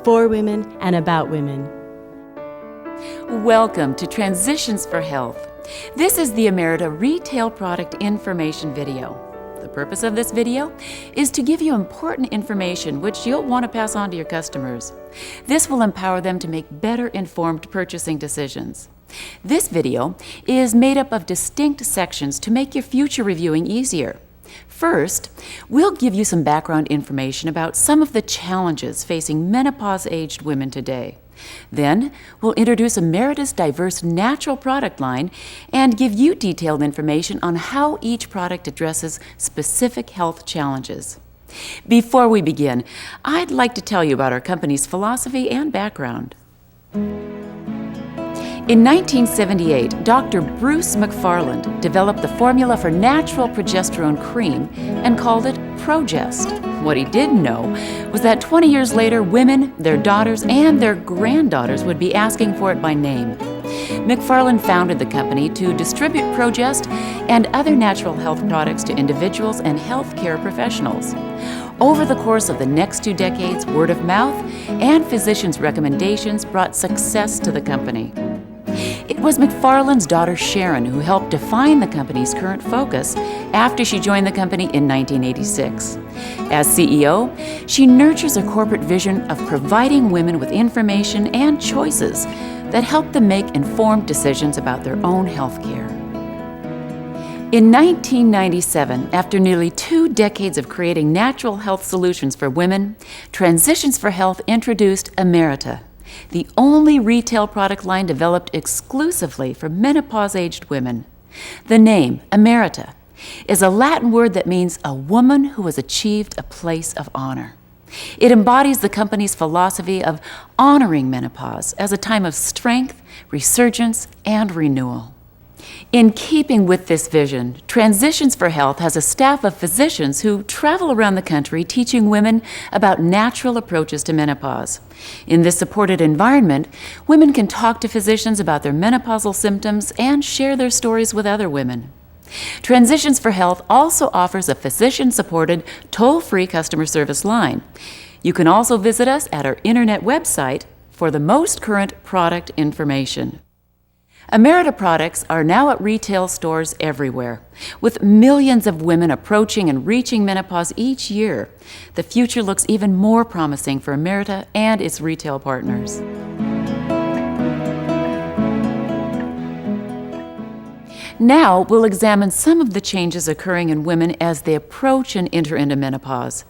for women, and about women. Welcome to Transitions for Health. This is the Emerita Retail Product Information video. The purpose of this video is to give you important information which you'll want to pass on to your customers. This will empower them to make better informed purchasing decisions. This video is made up of distinct sections to make your future reviewing easier. First, we'll give you some background information about some of the challenges facing menopause-aged women today. Then, we'll introduce Emerita's diverse natural product line and give you detailed information on how each product addresses specific health challenges. Before we begin, I'd like to tell you about our company's philosophy and background. In 1978, Dr. Bruce McFarland developed the formula for natural progesterone cream and called it ProJEST. What he didn't know was that 20 years later, women, their daughters, and their granddaughters would be asking for it by name. McFarland founded the company to distribute ProJEST and other natural health products to individuals and healthcare professionals. Over the course of the next 2 decades, word of mouth and physicians' recommendations brought success to the company. It was McFarland's daughter Sharon who helped define the company's current focus after she joined the company in 1986. As CEO, she nurtures a corporate vision of providing women with information and choices that help them make informed decisions about their own health care. In 1997, after nearly 2 decades of creating natural health solutions for women, Transitions for Health introduced Emerita, the only retail product line developed exclusively for menopause-aged women. The name, Emerita, is a Latin word that means a woman who has achieved a place of honor. It embodies the company's philosophy of honoring menopause as a time of strength, resurgence, and renewal. In keeping with this vision, Transitions for Health has a staff of physicians who travel around the country teaching women about natural approaches to menopause. In this supported environment, women can talk to physicians about their menopausal symptoms and share their stories with other women. Transitions for Health also offers a physician-supported, toll-free customer service line. You can also visit us at our internet website for the most current product information. Emerita products are now at retail stores everywhere. With millions of women approaching and reaching menopause each year, the future looks even more promising for Emerita and its retail partners. Now, we'll examine some of the changes occurring in women as they approach and enter into menopause.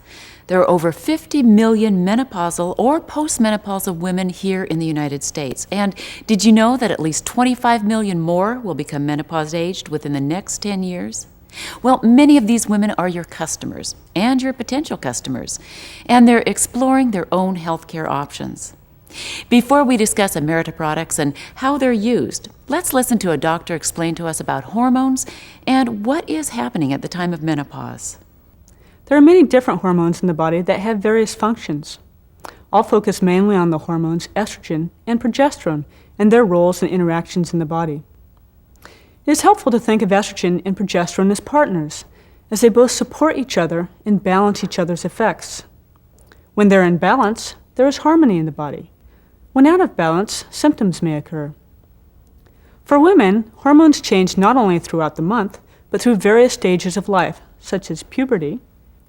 There are over 50 million menopausal or postmenopausal women here in the United States. And did you know that at least 25 million more will become menopause-aged within the next 10 years? Well, many of these women are your customers and your potential customers, and they're exploring their own healthcare options. Before we discuss Emerita products and how they're used, let's listen to a doctor explain to us about hormones and what is happening at the time of menopause. There are many different hormones in the body that have various functions. I'll focus mainly on the hormones estrogen and progesterone and their roles and interactions in the body. It is helpful to think of estrogen and progesterone as partners, as they both support each other and balance each other's effects. When they're in balance, there is harmony in the body. When out of balance, symptoms may occur. For women, hormones change not only throughout the month, but through various stages of life, such as puberty,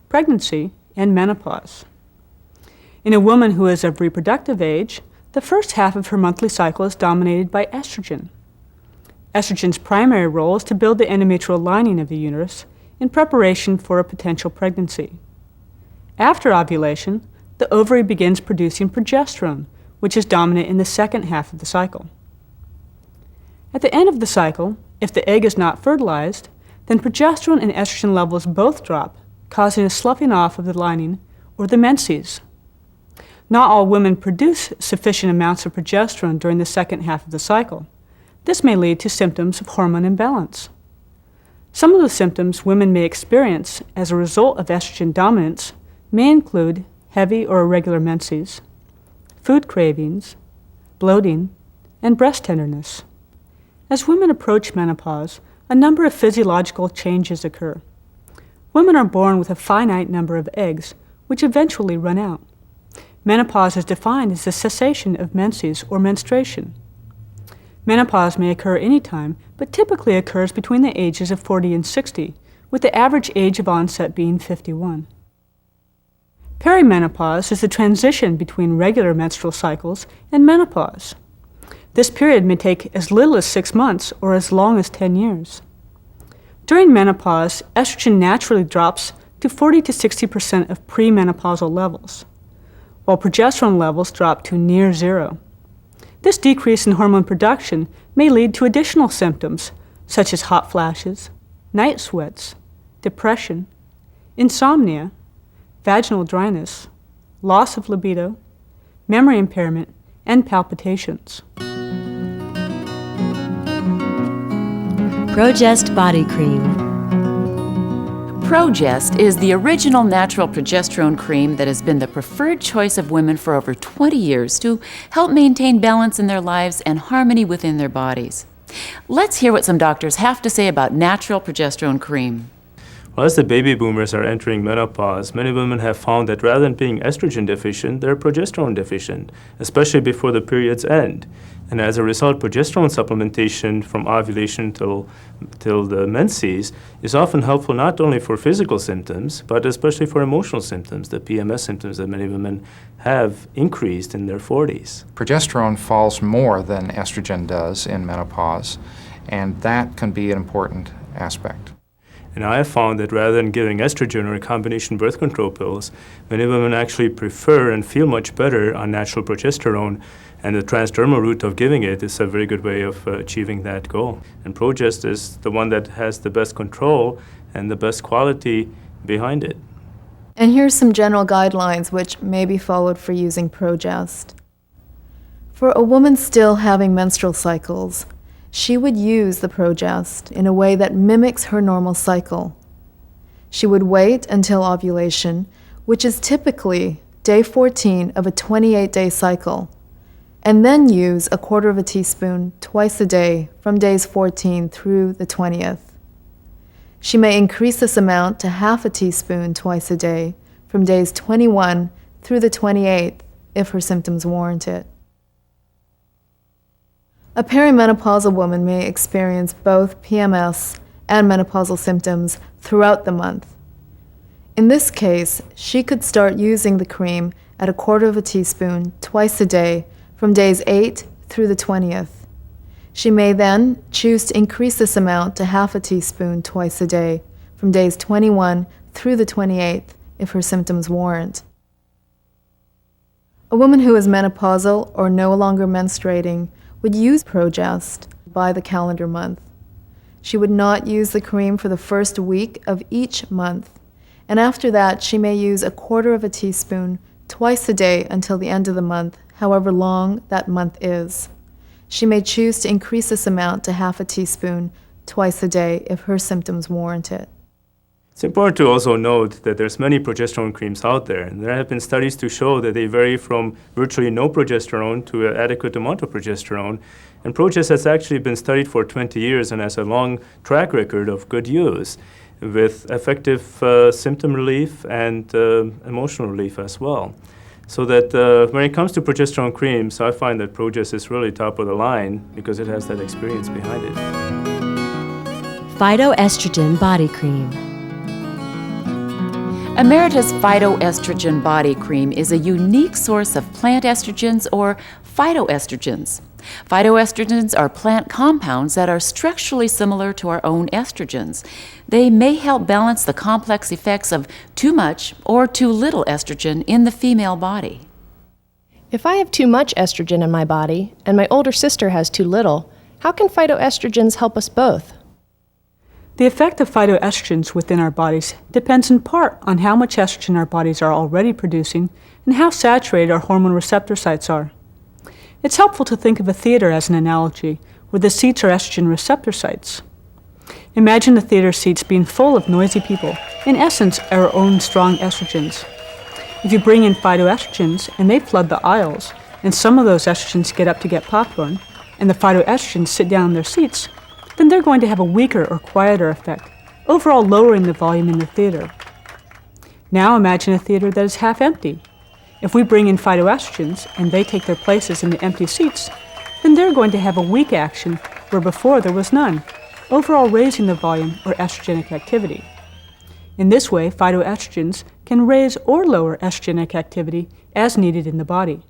pregnancy, and menopause. In a woman who is of reproductive age, the first half of her monthly cycle is dominated by estrogen. Estrogen's primary role is to build the endometrial lining of the uterus in preparation for a potential pregnancy. After ovulation, the ovary begins producing progesterone, which is dominant in the second half of the cycle. At the end of the cycle, if the egg is not fertilized, then progesterone and estrogen levels both drop, causing a sloughing off of the lining or the menses. Not all women produce sufficient amounts of progesterone during the second half of the cycle. This may lead to symptoms of hormone imbalance. Some of the symptoms women may experience as a result of estrogen dominance may include heavy or irregular menses, food cravings, bloating, and breast tenderness. As women approach menopause, a number of physiological changes occur. Women are born with a finite number of eggs, which eventually run out. Menopause is defined as the cessation of menses or menstruation. Menopause may occur any time, but typically occurs between the ages of 40 and 60, with the average age of onset being 51. Perimenopause is the transition between regular menstrual cycles and menopause. This period may take as little as 6 months or as long as 10 years. During menopause, estrogen naturally drops to 40 to 60% of premenopausal levels, while progesterone levels drop to near zero. This decrease in hormone production may lead to additional symptoms such as hot flashes, night sweats, depression, insomnia, vaginal dryness, loss of libido, memory impairment, and palpitations. ProJEST Body Cream. ProJEST is the original natural progesterone cream that has been the preferred choice of women for over 20 years to help maintain balance in their lives and harmony within their bodies. Let's hear what some doctors have to say about natural progesterone cream. Well, as the baby boomers are entering menopause, many women have found that rather than being estrogen deficient, they're progesterone deficient, especially before the periods end. And as a result, progesterone supplementation from ovulation till the menses is often helpful not only for physical symptoms, but especially for emotional symptoms, the PMS symptoms that many women have increased in their 40s. Progesterone falls more than estrogen does in menopause, and that can be an important aspect. And I have found that rather than giving estrogen or combination birth control pills, many women actually prefer and feel much better on natural progesterone, and the transdermal route of giving it is a very good way of achieving that goal. And ProJEST is the one that has the best control and the best quality behind it. And here's some general guidelines which may be followed for using ProJEST. For a woman still having menstrual cycles, she would use the ProJEST in a way that mimics her normal cycle. She would wait until ovulation, which is typically day 14 of a 28-day cycle, and then use a quarter of a teaspoon twice a day from days 14 through the 20th. She may increase this amount to half a teaspoon twice a day from days 21 through the 28th if her symptoms warrant it. A perimenopausal woman may experience both PMS and menopausal symptoms throughout the month. In this case, she could start using the cream at a quarter of a teaspoon twice a day from days 8 through the 20th. She may then choose to increase this amount to half a teaspoon twice a day from days 21 through the 28th if her symptoms warrant. A woman who is menopausal or no longer menstruating would use ProJEST by the calendar month. She would not use the cream for the first week of each month, and after that she may use a quarter of a teaspoon twice a day until the end of the month, however long that month is. She may choose to increase this amount to half a teaspoon twice a day if her symptoms warrant it. It's important to also note that there's many progesterone creams out there, and there have been studies to show that they vary from virtually no progesterone to an adequate amount of progesterone. And ProJEST has actually been studied for 20 years and has a long track record of good use with effective symptom relief and emotional relief as well. So that when it comes to progesterone creams, I find that ProJEST is really top of the line because it has that experience behind it. Phytoestrogen Body Cream. Emerita's Phytoestrogen Body Cream is a unique source of plant estrogens or phytoestrogens. Phytoestrogens are plant compounds that are structurally similar to our own estrogens. They may help balance the complex effects of too much or too little estrogen in the female body. If I have too much estrogen in my body and my older sister has too little, how can phytoestrogens help us both? The effect of phytoestrogens within our bodies depends in part on how much estrogen our bodies are already producing and how saturated our hormone receptor sites are. It's helpful to think of a theater as an analogy, where the seats are estrogen receptor sites. Imagine the theater seats being full of noisy people, in essence our own strong estrogens. If you bring in phytoestrogens and they flood the aisles, and some of those estrogens get up to get popcorn, and the phytoestrogens sit down in their seats, then they're going to have a weaker or quieter effect, overall lowering the volume in the theater. Now imagine a theater that is half empty. If we bring in phytoestrogens and they take their places in the empty seats, then they're going to have a weak action where before there was none, overall raising the volume or estrogenic activity. In this way, phytoestrogens can raise or lower estrogenic activity as needed in the body.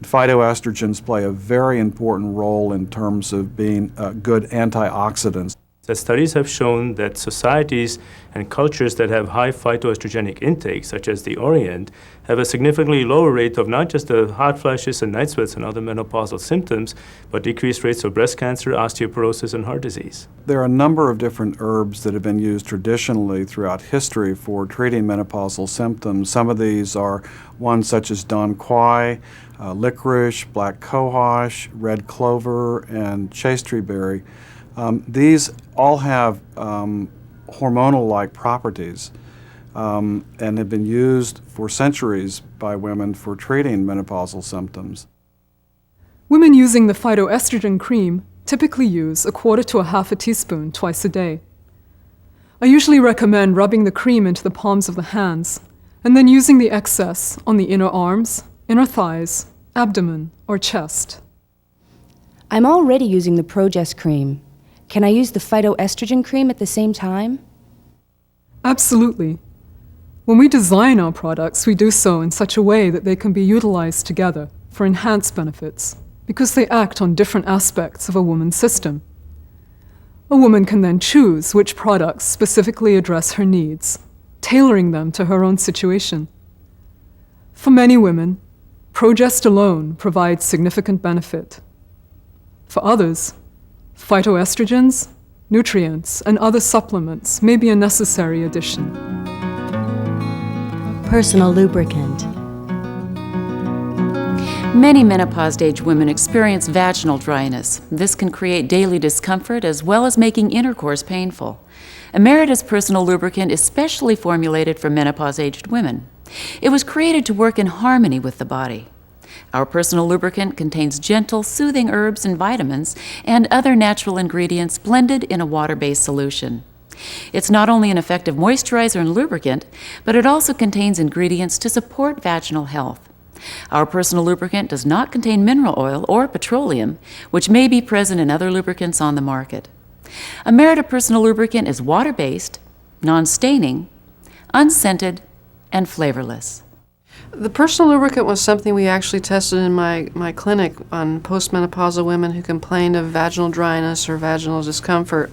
Phytoestrogens play a very important role in terms of being good antioxidants. The studies have shown that societies and cultures that have high phytoestrogenic intake, such as the Orient, have a significantly lower rate of not just the hot flashes and night sweats and other menopausal symptoms, but decreased rates of breast cancer, osteoporosis, and heart disease. There are a number of different herbs that have been used traditionally throughout history for treating menopausal symptoms. Some of these are ones such as Don Quai, licorice, black cohosh, red clover, and chaste berry. These all have hormonal-like properties and have been used for centuries by women for treating menopausal symptoms. Women using the phytoestrogen cream typically use 1/4 to 1/2 teaspoon twice a day. I usually recommend rubbing the cream into the palms of the hands and then using the excess on the inner arms, inner thighs, abdomen, or chest. I'm already using the ProJEST cream. Can I use the phytoestrogen cream at the same time? Absolutely. When we design our products, we do so in such a way that they can be utilized together for enhanced benefits because they act on different aspects of a woman's system. A woman can then choose which products specifically address her needs, tailoring them to her own situation. For many women, ProJEST alone provides significant benefit. For others, phytoestrogens, nutrients, and other supplements may be a necessary addition. Personal lubricant. Many menopaused-age women experience vaginal dryness. This can create daily discomfort as well as making intercourse painful. Emerita's personal lubricant is specially formulated for menopause-aged women. It was created to work in harmony with the body. Our personal lubricant contains gentle, soothing herbs and vitamins and other natural ingredients blended in a water-based solution. It's not only an effective moisturizer and lubricant, but it also contains ingredients to support vaginal health. Our personal lubricant does not contain mineral oil or petroleum, which may be present in other lubricants on the market. Emerita personal lubricant is water-based, non-staining, unscented, and flavorless. The personal lubricant was something we actually tested in my clinic on postmenopausal women who complained of vaginal dryness or vaginal discomfort.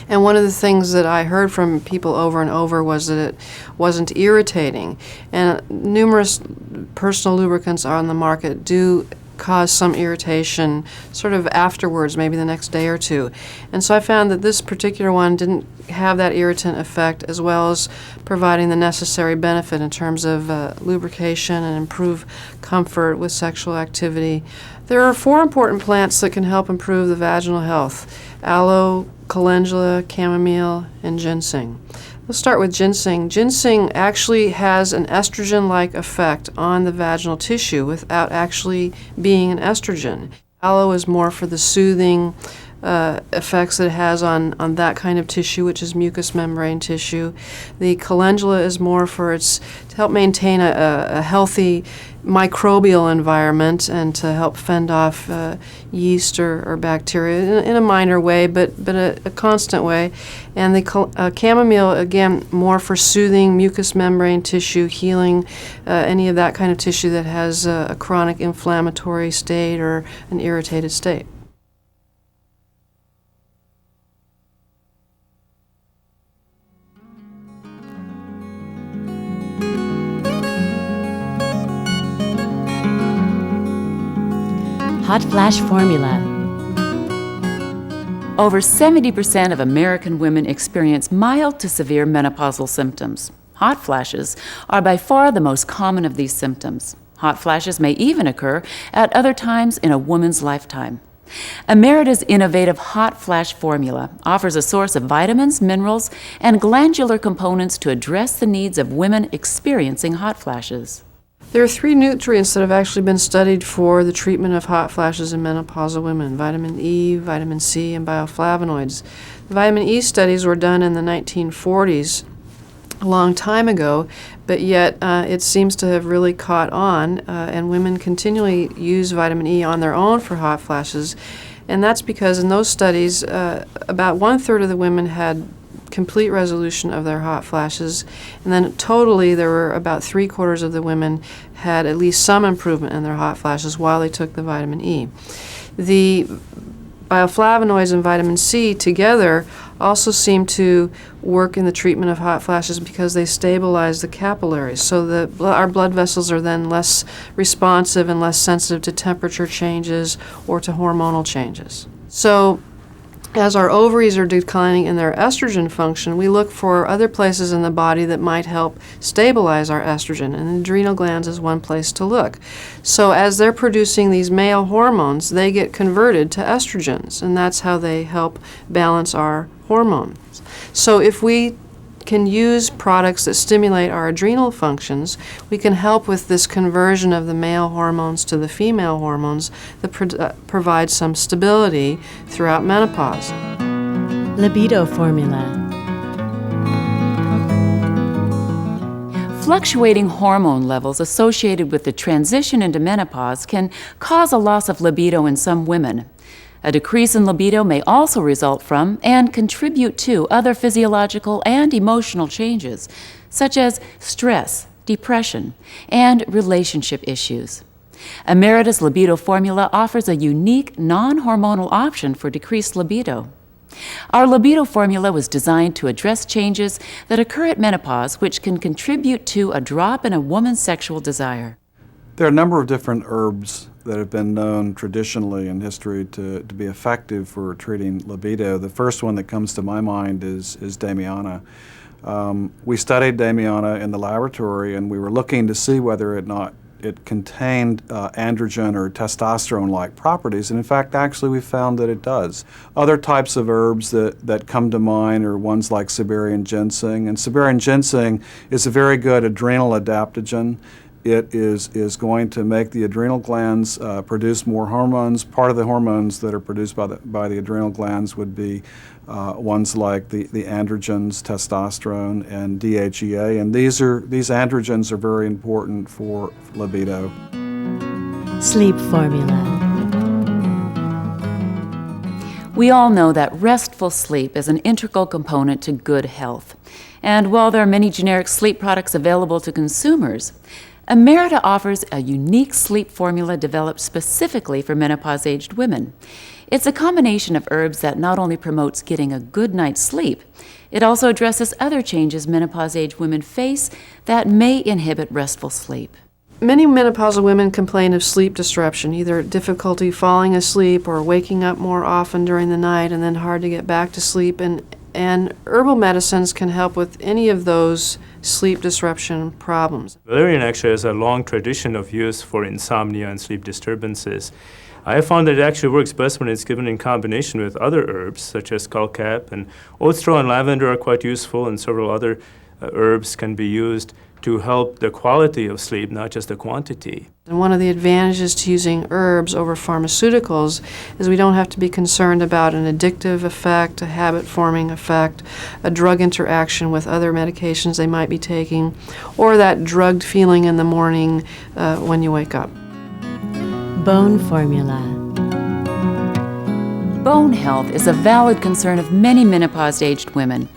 And one of the things that I heard from people over and over was that it wasn't irritating. And numerous personal lubricants on the market do cause some irritation sort of afterwards, maybe the next day or two. And so I found that this particular one didn't have that irritant effect, as well as providing the necessary benefit in terms of lubrication and improve comfort with sexual activity. There are 4 important plants that can help improve the vaginal health: aloe, calendula, chamomile, and ginseng. Let's start with ginseng. Ginseng actually has an estrogen-like effect on the vaginal tissue without actually being an estrogen. Aloe is more for the soothing effects that it has on that kind of tissue, which is mucous membrane tissue. The calendula is more for to help maintain a healthy microbial environment and to help fend off yeast or bacteria in a minor way, but a constant way. And the chamomile, again, more for soothing mucous membrane tissue, healing any of that kind of tissue that has a chronic inflammatory state or an irritated state. Hot Flash Formula. Over 70% of American women experience mild to severe menopausal symptoms. Hot flashes are by far the most common of these symptoms. Hot flashes may even occur at other times in a woman's lifetime. Emerita's innovative Hot Flash formula offers a source of vitamins, minerals, and glandular components to address the needs of women experiencing hot flashes. There are 3 nutrients that have actually been studied for the treatment of hot flashes in menopausal women: vitamin E, vitamin C, and bioflavonoids. The vitamin E studies were done in the 1940s, a long time ago, but yet it seems to have really caught on, and women continually use vitamin E on their own for hot flashes. And that's because in those studies, about 1/3 of the women had complete resolution of their hot flashes, and then totally there were about 3/4 of the women had at least some improvement in their hot flashes while they took the vitamin E. The bioflavonoids and vitamin C together also seem to work in the treatment of hot flashes because they stabilize the capillaries, so our blood vessels are then less responsive and less sensitive to temperature changes or to hormonal changes. So as our ovaries are declining in their estrogen function, we look for other places in the body that might help stabilize our estrogen, and the adrenal glands is one place to look. So as they're producing these male hormones, they get converted to estrogens, and that's how they help balance our hormones. So if we can use products that stimulate our adrenal functions, we can help with this conversion of the male hormones to the female hormones that provide some stability throughout menopause. Libido Formula. Fluctuating hormone levels associated with the transition into menopause can cause a loss of libido in some women. A decrease in libido may also result from and contribute to other physiological and emotional changes, such as stress, depression, and relationship issues. Emerita's Libido Formula offers a unique, non-hormonal option for decreased libido. Our Libido Formula was designed to address changes that occur at menopause, which can contribute to a drop in a woman's sexual desire. There are a number of different herbs that have been known traditionally in history to be effective for treating libido. The first one that comes to my mind is Damiana. We studied Damiana in the laboratory, and we were looking to see whether or not it contained androgen or testosterone-like properties, and in fact, actually, we found that it does. Other types of herbs that come to mind are ones like Siberian ginseng, and Siberian ginseng is a very good adrenal adaptogen. It is going to make the adrenal glands produce more hormones. Part of the hormones that are produced by the adrenal glands would be ones like the androgens, testosterone, and DHEA, and these androgens are very important for libido. Sleep Formula. We all know that restful sleep is an integral component to good health. And while there are many generic sleep products available to consumers, Emerita offers a unique sleep formula developed specifically for menopause-aged women. It's a combination of herbs that not only promotes getting a good night's sleep, it also addresses other changes menopause-aged women face that may inhibit restful sleep. Many menopausal women complain of sleep disruption, either difficulty falling asleep or waking up more often during the night and then hard to get back to sleep, and herbal medicines can help with any of those sleep disruption problems. Valerian actually has a long tradition of use for insomnia and sleep disturbances. I have found that it actually works best when it's given in combination with other herbs, such as skullcap, and oat straw and lavender are quite useful, and several other herbs can be used to help the quality of sleep, not just the quantity. And one of the advantages to using herbs over pharmaceuticals is we don't have to be concerned about an addictive effect, a habit-forming effect, a drug interaction with other medications they might be taking, or that drugged feeling in the morning when you wake up. Bone Formula. Bone health is a valid concern of many menopause-aged women.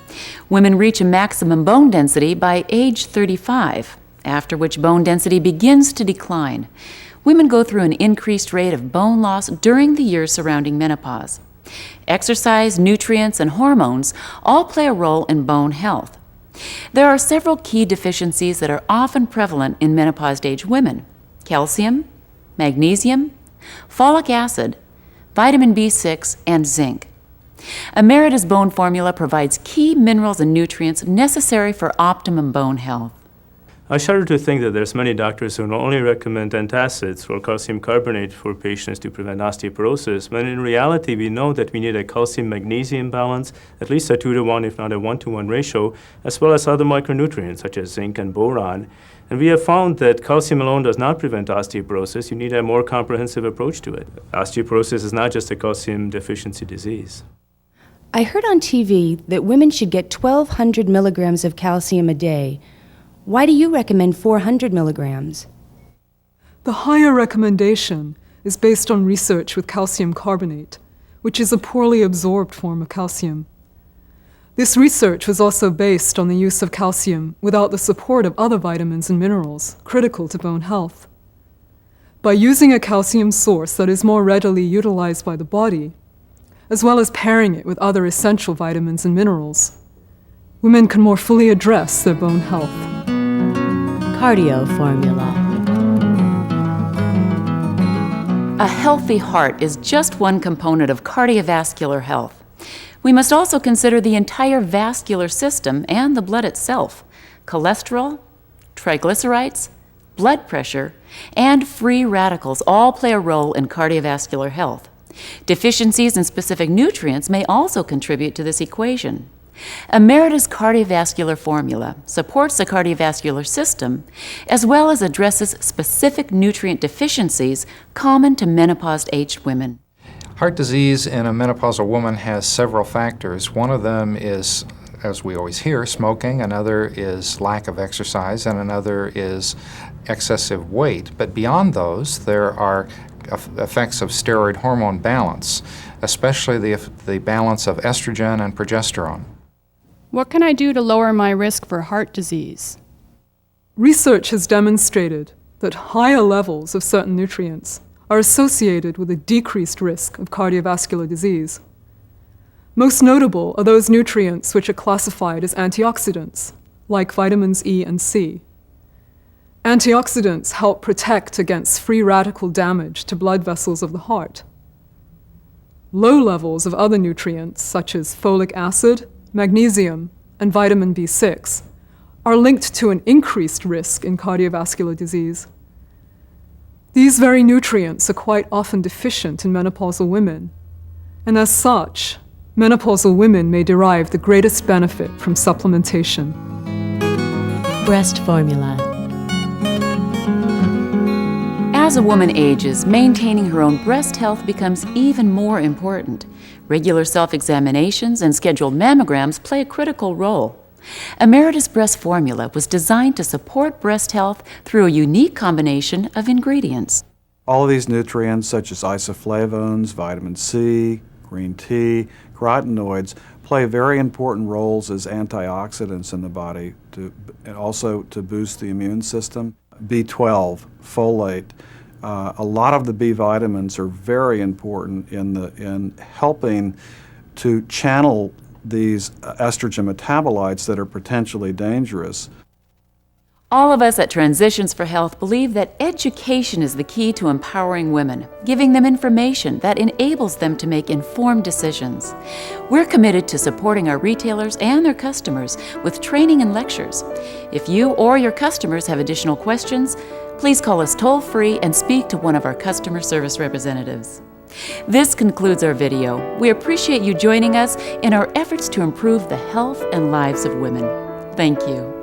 Women reach a maximum bone density by age 35, after which bone density begins to decline. Women go through an increased rate of bone loss during the years surrounding menopause. Exercise, nutrients, and hormones all play a role in bone health. There are several key deficiencies that are often prevalent in menopause-aged women: calcium, magnesium, folic acid, vitamin B6, and zinc. Emerita's Bone Formula provides key minerals and nutrients necessary for optimum bone health. I shudder to think that there's many doctors who not only recommend antacids or calcium carbonate for patients to prevent osteoporosis, but in reality we know that we need a calcium-magnesium balance, at least a 2-to-1 if not a 1-to-1 ratio, as well as other micronutrients such as zinc and boron. And we have found that calcium alone does not prevent osteoporosis. You need a more comprehensive approach to it. Osteoporosis is not just a calcium deficiency disease. I heard on TV that women should get 1,200 milligrams of calcium a day. Why do you recommend 400 milligrams? The higher recommendation is based on research with calcium carbonate, which is a poorly absorbed form of calcium. This research was also based on the use of calcium without the support of other vitamins and minerals critical to bone health. By using a calcium source that is more readily utilized by the body, as well as pairing it with other essential vitamins and minerals, women can more fully address their bone health. Cardio Formula. A healthy heart is just one component of cardiovascular health. We must also consider the entire vascular system and the blood itself. Cholesterol, triglycerides, blood pressure, and free radicals all play a role in cardiovascular health. Deficiencies in specific nutrients may also contribute to this equation. Emerita's cardiovascular formula supports the cardiovascular system as well as addresses specific nutrient deficiencies common to menopause-aged women. Heart disease in a menopausal woman has several factors. One of them is, as we always hear, smoking. Another is lack of exercise, and another is excessive weight. But beyond those, there are effects of steroid hormone balance, especially the balance of estrogen and progesterone. What can I do to lower my risk for heart disease? Research has demonstrated that higher levels of certain nutrients are associated with a decreased risk of cardiovascular disease. Most notable are those nutrients which are classified as antioxidants, like vitamins E and C. Antioxidants help protect against free radical damage to blood vessels of the heart. Low levels of other nutrients, such as folic acid, magnesium, and vitamin B6, are linked to an increased risk in cardiovascular disease. These very nutrients are quite often deficient in menopausal women, and as such, menopausal women may derive the greatest benefit from supplementation. Breast Formula. As a woman ages, maintaining her own breast health becomes even more important. Regular self-examinations and scheduled mammograms play a critical role. Emerita's breast formula was designed to support breast health through a unique combination of ingredients. All of these nutrients, such as isoflavones, vitamin C, green tea, carotenoids, play very important roles as antioxidants in the body, and also to boost the immune system. B12, folate, a lot of the B vitamins are very important in helping to channel these estrogen metabolites that are potentially dangerous. All of us at Transitions for Health believe that education is the key to empowering women, giving them information that enables them to make informed decisions. We're committed to supporting our retailers and their customers with training and lectures. If you or your customers have additional questions, please call us toll-free and speak to one of our customer service representatives. This concludes our video. We appreciate you joining us in our efforts to improve the health and lives of women. Thank you.